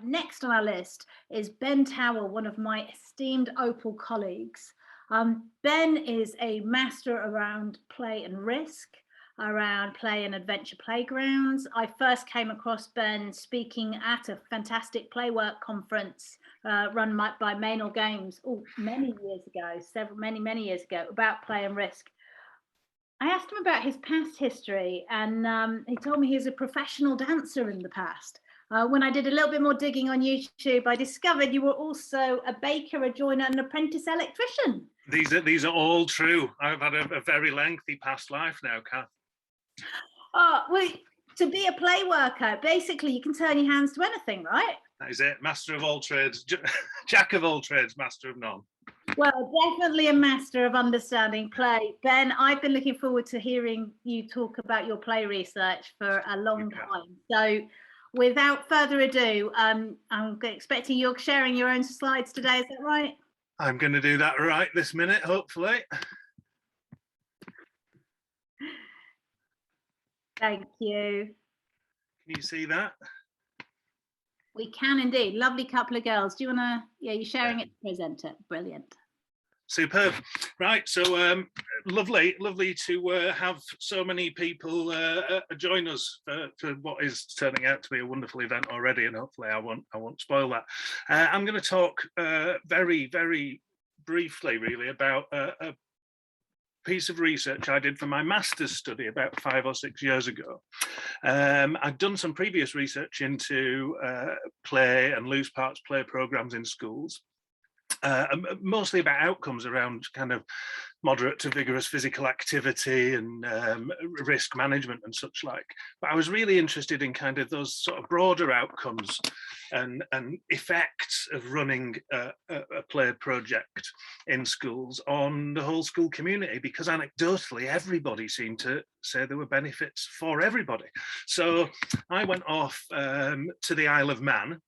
Next on our list is Ben Tawil, one of my esteemed OPAL colleagues. Ben is a master around play and risk, around play and adventure playgrounds. I first came across Ben speaking at a fantastic playwork conference run by Maynor Games many years ago, many years ago, about play and risk. I asked him about his past history, and he told me he was a professional dancer in the past. When I did a little bit more digging on YouTube, I discovered you were also a baker, a joiner, and an apprentice electrician. These are all true. I've had a very lengthy past life now, Kath. Oh, well, to be a play worker, basically you can turn your hands to anything, right? That is it. Master of all trades, jack of all trades, master of none. Well, definitely a master of understanding play. Ben, I've been looking forward to hearing you talk about your play research for a long time. So without further ado, I'm expecting you're sharing your own slides today, is that right? I'm going to do that right this minute, hopefully. Thank you. Can you see that? We can indeed. Lovely couple of girls. Do you want to, yeah, you're sharing it to present it. Brilliant. Superb. Right, so lovely to have so many people join us for what is turning out to be a wonderful event already, and hopefully I won't spoil that. I'm going to talk very briefly, really, about a piece of research I did for my master's study about 5 or 6 years ago. I'd done some previous research into play and loose parts play programs in schools. Mostly about outcomes around kind of moderate to vigorous physical activity and risk management and such like. But I was really interested in kind of those sort of broader outcomes and effects of running a play project in schools on the whole school community, because anecdotally everybody seemed to say there were benefits for everybody. So I went off to the Isle of Man,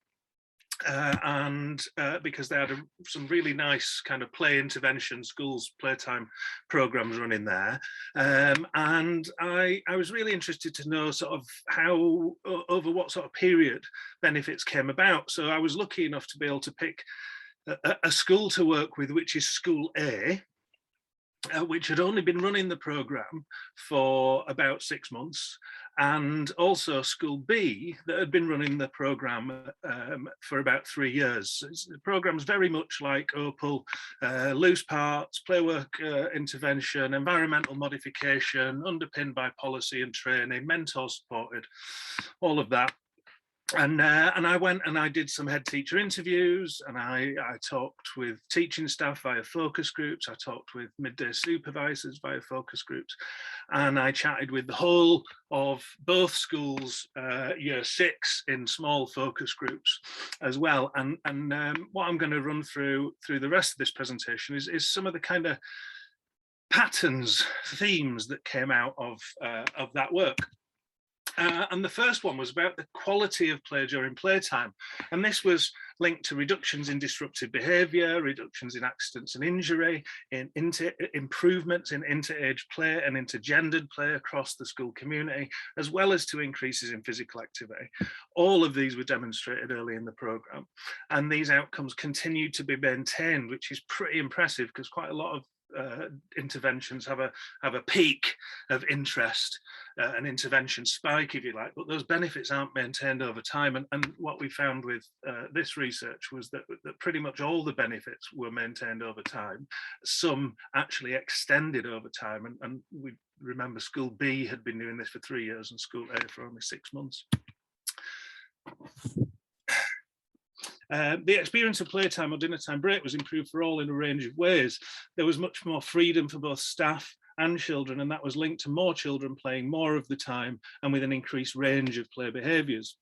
because they had some really nice kind of play intervention schools playtime programs running there, and I was really interested to know sort of how, over what sort of period benefits came about. So I was lucky enough to be able to pick a school to work with, which is School A, which had only been running the programme for about 6 months, and also School B that had been running the programme for about 3 years. The programme's very much like OPAL, loose parts, playwork intervention, environmental modification, underpinned by policy and training, mentor supported, all of that. And I went and I did some head teacher interviews, and I talked with teaching staff via focus groups. I talked with midday supervisors via focus groups, and I chatted with the whole of both schools, year 6, in small focus groups as well. And what I'm going to run through the rest of this presentation is some of the kind of patterns, themes that came out of that work. And the first one was about the quality of play during playtime. And this was linked to reductions in disruptive behaviour, reductions in accidents and injury, improvements in inter-age play and intergendered play across the school community, as well as to increases in physical activity. All of these were demonstrated early in the programme. And these outcomes continued to be maintained, which is pretty impressive, because quite a lot of interventions have a peak of interest, an intervention spike, if you like, but those benefits aren't maintained over time. And what we found with this research was that pretty much all the benefits were maintained over time. Some actually extended over time, and we remember School B had been doing this for 3 years and School A for only 6 months. The experience of playtime or dinner time break was improved for all in a range of ways. There was much more freedom for both staff and children, and that was linked to more children playing more of the time and with an increased range of play behaviours.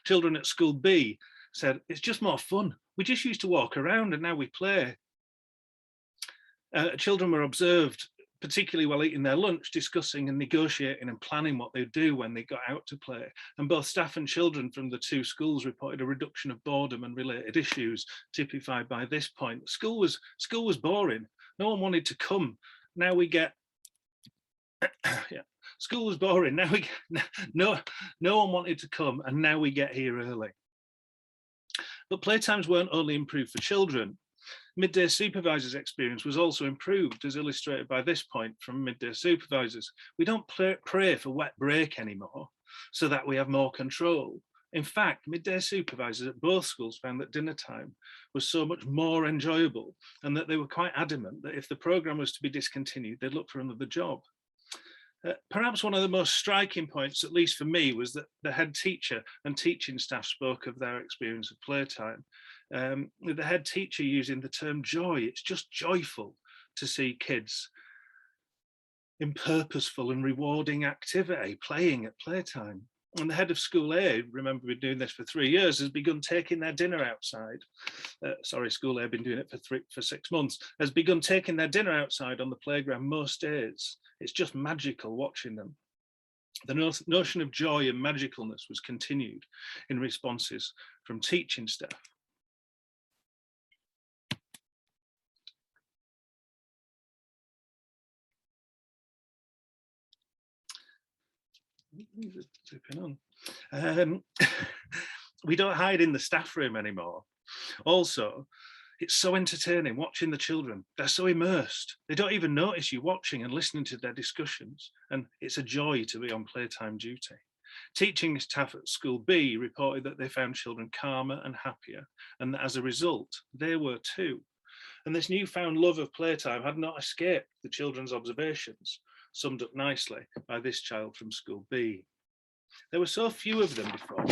Children at School B said, "It's just more fun. We just used to walk around and now we play." Children were observed, particularly while eating their lunch, discussing and negotiating and planning what they'd do when they got out to play. And both staff and children from the 2 schools reported a reduction of boredom and related issues, typified by this point. School was boring. No one wanted to come. Now we get, yeah, school was boring. Now we get, no one wanted to come, and now we get here early. But playtimes weren't only improved for children. Midday supervisors' experience was also improved, as illustrated by this point from midday supervisors. We don't pray for wet break anymore so that we have more control. In fact, midday supervisors at both schools found that dinner time was so much more enjoyable, and that they were quite adamant that if the programme was to be discontinued, they'd look for another job. Perhaps one of the most striking points, at least for me, was that the head teacher and teaching staff spoke of their experience of playtime. With the head teacher using the term joy, it's just joyful to see kids in purposeful and rewarding activity, playing at playtime. And the head of school A, remember we've been doing this for 3 years, has begun taking their dinner outside. School A have been doing it for 6 months, has begun taking their dinner outside on the playground most days. It's just magical watching them. The notion of joy and magicalness was continued in responses from teaching staff. We don't hide in the staff room anymore. Also, it's so entertaining watching the children. They're so immersed. They don't even notice you watching and listening to their discussions. And it's a joy to be on playtime duty. Teaching staff at school B reported that they found children calmer and happier, and that as a result, they were too. And this newfound love of playtime had not escaped the children's observations, summed up nicely by this child from school B. There were so few of them before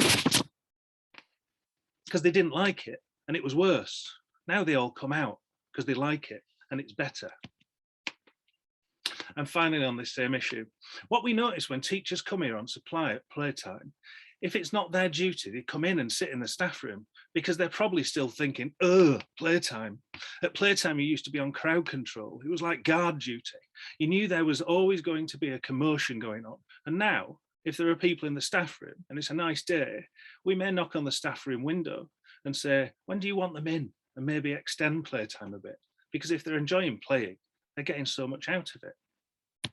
because they didn't like it, and it was worse. Now they all come out because they like it, and it's better. And finally, on this same issue, what we notice when teachers come here on supply at playtime, if it's not their duty, they come in and sit in the staff room because they're probably still thinking, oh, playtime. At playtime, you used to be on crowd control. It was like guard duty. You knew there was always going to be a commotion going on. And now, if there are people in the staff room and it's a nice day, we may knock on the staff room window and say, when do you want them in? And maybe extend playtime a bit. Because if they're enjoying playing, they're getting so much out of it.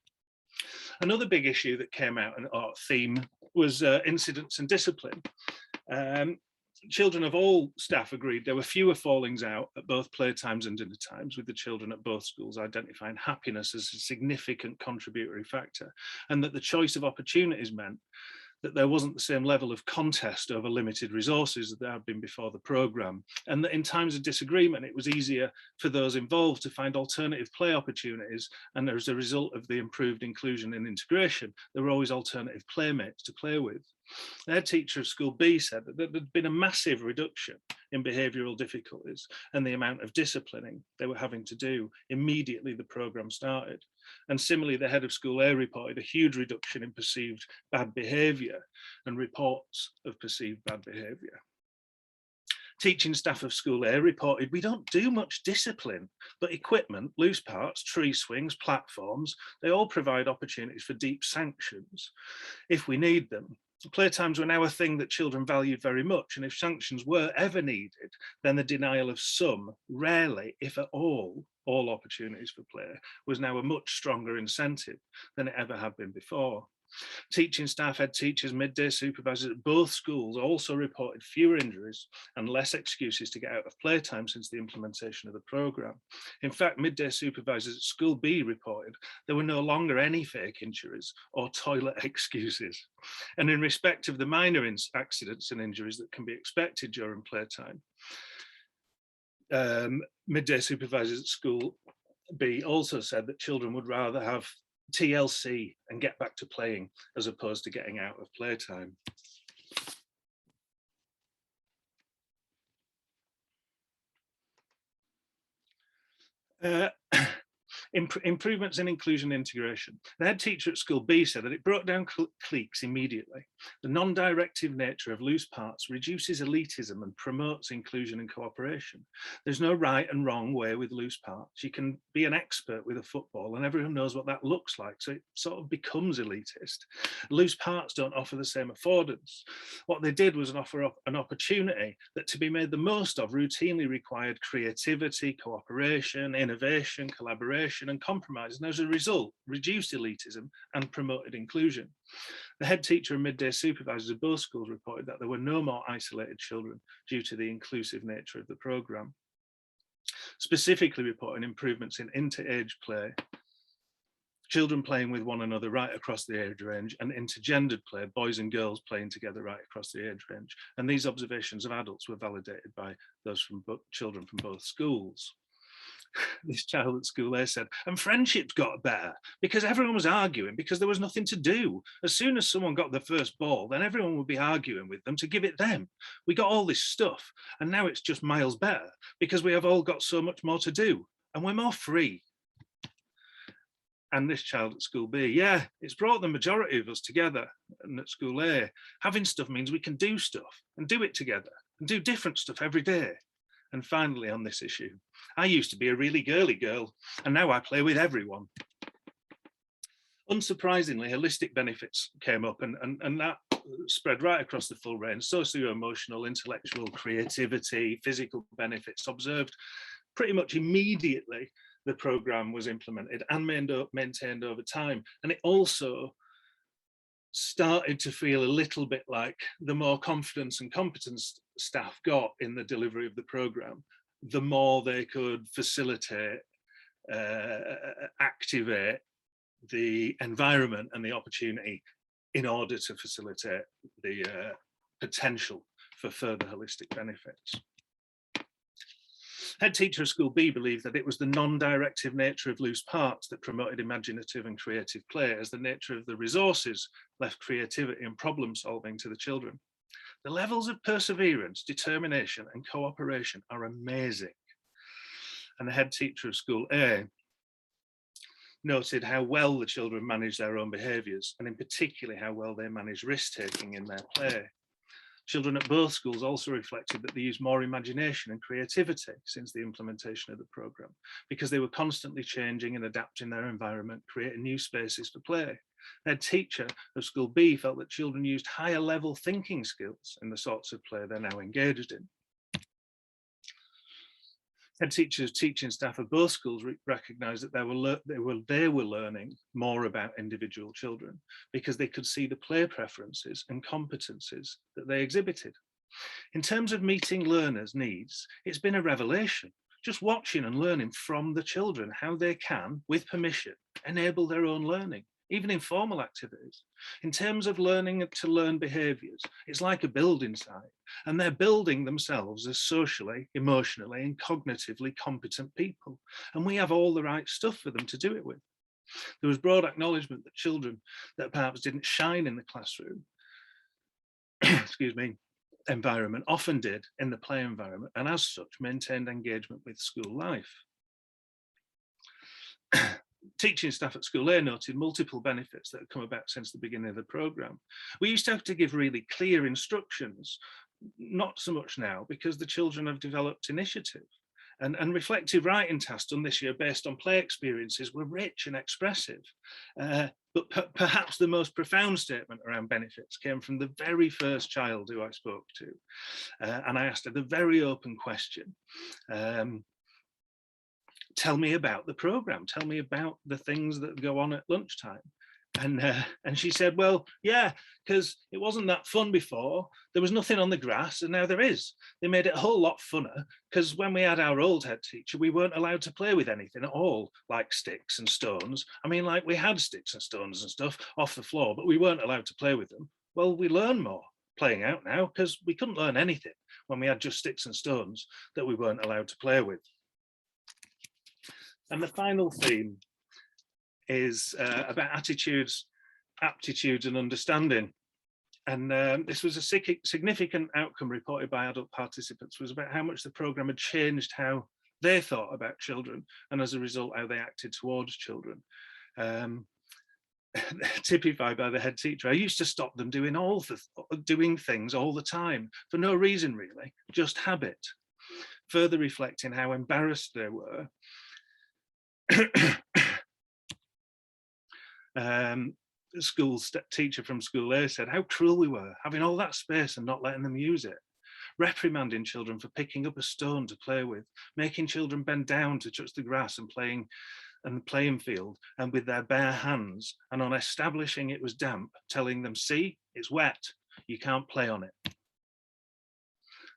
Another big issue that came out, or theme, was incidents and discipline. Children of all staff agreed there were fewer fallings out at both playtimes and dinner times, with the children at both schools identifying happiness as a significant contributory factor, and that the choice of opportunities meant that there wasn't the same level of contest over limited resources that there had been before the programme, and that in times of disagreement, it was easier for those involved to find alternative play opportunities, and as a result of the improved inclusion and integration, there were always alternative playmates to play with. The head teacher of school B said that there'd been a massive reduction in behavioural difficulties and the amount of disciplining they were having to do immediately the programme started. And similarly, the head of school A reported a huge reduction in perceived bad behaviour and reports of perceived bad behaviour. Teaching staff of school A reported, we don't do much discipline, but equipment, loose parts, tree swings, platforms, they all provide opportunities for deep sanctions if we need them. Playtimes were now a thing that children valued very much, and if sanctions were ever needed, then the denial of some, rarely, if at all opportunities for play, was now a much stronger incentive than it ever had been before. Teaching staff, head teachers, midday supervisors at both schools also reported fewer injuries and less excuses to get out of playtime since the implementation of the programme. In fact, midday supervisors at school B reported there were no longer any fake injuries or toilet excuses. And in respect of the minor accidents and injuries that can be expected during playtime, midday supervisors at school B also said that children would rather have TLC and get back to playing as opposed to getting out of playtime. Improvements in inclusion and integration. The head teacher at school B said that it broke down cliques immediately. The non-directive nature of loose parts reduces elitism and promotes inclusion and cooperation. There's no right and wrong way with loose parts. You can be an expert with a football and everyone knows what that looks like, so it sort of becomes elitist. Loose parts don't offer the same affordance. What they did was offer up an opportunity that, to be made the most of, routinely required creativity, cooperation, innovation, collaboration, cooperation and compromise, and as a result, reduced elitism and promoted inclusion. The head teacher and midday supervisors of both schools reported that there were no more isolated children due to the inclusive nature of the programme. Specifically reporting improvements in inter-age play, children playing with one another right across the age range, and intergendered play, boys and girls playing together right across the age range. And these observations of adults were validated by those from children from both schools. This child at school A said, and friendships got better because everyone was arguing because there was nothing to do. As soon as someone got the first ball, then everyone would be arguing with them to give it them. We got all this stuff, and now it's just miles better because we have all got so much more to do, and we're more free. And this child at school B, yeah, it's brought the majority of us together. And at school A, having stuff means we can do stuff and do it together and do different stuff every day. And finally, on this issue, I used to be a really girly girl, and now I play with everyone. Unsurprisingly, holistic benefits came up, and that spread right across the full range: socio-emotional, intellectual, creativity, physical benefits observed pretty much immediately. The programme was implemented and maintained over time. And it also started to feel a little bit like the more confidence and competence staff got in the delivery of the programme, the more they could facilitate, activate the environment and the opportunity in order to facilitate the potential for further holistic benefits. Head teacher of school B believed that it was the non-directive nature of loose parts that promoted imaginative and creative play, as the nature of the resources left creativity and problem solving to the children. The levels of perseverance, determination and cooperation are amazing. And the head teacher of school A noted how well the children manage their own behaviours, and in particular how well they manage risk-taking in their play. Children at both schools also reflected that they used more imagination and creativity since the implementation of the programme, because they were constantly changing and adapting their environment, creating new spaces for play. Their teacher of school B felt that children used higher level thinking skills in the sorts of play they're now engaged in. Head teachers, teaching staff of both schools recognised that they were learning more about individual children because they could see the play preferences and competencies that they exhibited. In terms of meeting learners' needs, it's been a revelation, just watching and learning from the children how they can, with permission, enable their own learning, even informal activities. In terms of learning to learn behaviours, it's like a building site, and they're building themselves as socially, emotionally and cognitively competent people. And we have all the right stuff for them to do it with. There was broad acknowledgement that children that perhaps didn't shine in the classroom, excuse me, environment often did in the play environment, and as such maintained engagement with school life. Teaching staff at school A noted multiple benefits that have come about since the beginning of the programme. We used to have to give really clear instructions, not so much now, because the children have developed initiative. And reflective writing tasks done this year based on play experiences were rich and expressive. But perhaps the most profound statement around benefits came from the very first child who I spoke to. And I asked her the very open question. Tell me about the programme. Tell me about the things that go on at lunchtime. And she said, well, yeah, because it wasn't that fun before. There was nothing on the grass, and now there is. They made it a whole lot funner, because when we had our old head teacher, we weren't allowed to play with anything at all, like sticks and stones. I mean, like, we had sticks and stones and stuff off the floor, but we weren't allowed to play with them. Well, we learn more playing out now, because we couldn't learn anything when we had just sticks and stones that we weren't allowed to play with. And the final theme is about attitudes, aptitudes and understanding. And this was a significant outcome reported by adult participants, was about how much the programme had changed how they thought about children, and as a result, how they acted towards children. Typified by the head teacher, I used to stop them doing things all the time, for no reason really, just habit. Further reflecting how embarrassed they were. School teacher from school A said how cruel we were, having all that space and not letting them use it, reprimanding children for picking up a stone to play with, making children bend down to touch the grass and playing and the playing field and with their bare hands, and on establishing it was damp, telling them, see, it's wet, you can't play on it.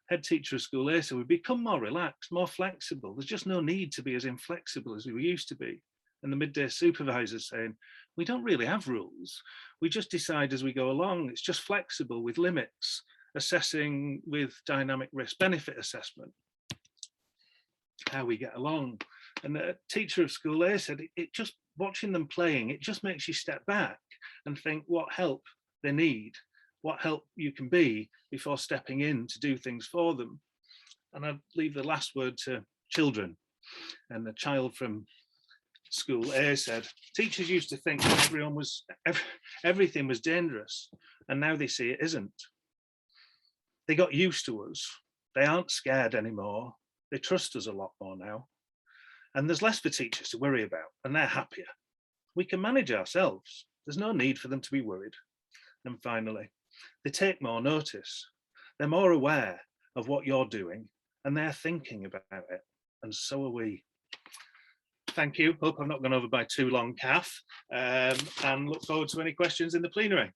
Head teacher of school A said, we've become more relaxed, more flexible. There's just no need to be as inflexible as we used to be. And the midday supervisor saying, we don't really have rules. We just decide as we go along. It's just flexible with limits, assessing with dynamic risk benefit assessment, how we get along. And the teacher of school A said, it just watching them playing, it just makes you step back and think what help they need, what help you can be before stepping in to do things for them. And I'd leave the last word to children. And the child from school A said, teachers used to think everything was dangerous, and now they see it isn't. They got used to us. They aren't scared anymore. They trust us a lot more now. And there's less for teachers to worry about, and they're happier. We can manage ourselves. There's no need for them to be worried. And finally, they take more notice. They're more aware of what you're doing, and they're thinking about it. And so are we. Thank you. Hope I've not gone over by too long, Kath, and look forward to any questions in the plenary.